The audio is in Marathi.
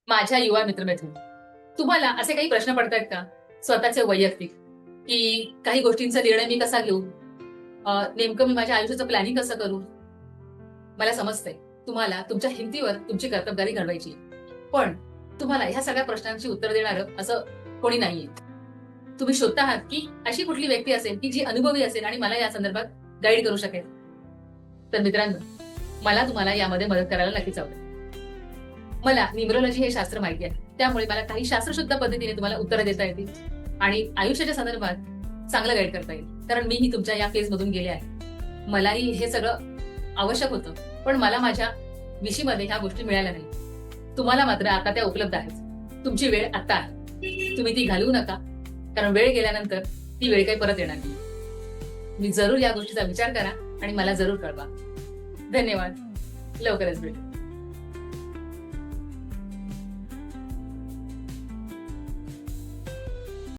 माझ्या युवा मित्रमैत्रिणी, तुम्हाला असे काही प्रश्न पडतायत का स्वतःचे वैयक्तिक, की काही गोष्टींचा निर्णय मी कसा घेऊ, नेमकं मी माझ्या आयुष्याचं प्लॅनिंग कसं करू? मला समजतंय तुम्हाला तुमच्या हिमतीवर तुमची कर्तबगारी घडवायची, पण तुम्हाला ह्या सगळ्या प्रश्नांची उत्तर देणारं असं कोणी नाहीये. तुम्ही शोधता आहात की अशी कुठली व्यक्ती असेल की जी अनुभवी असेल आणि मला या संदर्भात गाईड करू शकेल. तर मित्रांनो, मला तुम्हाला यामध्ये मदत करायला नक्कीच आवडेल. मला न्यूमरोलॉजी हे शास्त्र माहिती आहे, त्यामुळे मला काही शास्त्रशुद्ध पद्धतीने तुम्हाला उत्तरं देता येतील आणि आयुष्याच्या संदर्भात चांगलं गाईड करता येईल. कारण मीही तुमच्या या फेज मधून गेले आहे. मलाही हे सगळं आवश्यक होतं, पण मला माझ्या विशीमध्ये ह्या गोष्टी मिळाल्या नाही. तुम्हाला मात्र आता त्या उपलब्ध आहेत. तुमची वेळ आता आहे. तुम्ही ती घालवू नका, कारण वेळ गेल्यानंतर ती वेळ काही परत येणार नाही. मी जरूर या गोष्टीचा विचार करा आणि मला जरूर कळवा. धन्यवाद. लवकरच भेटू.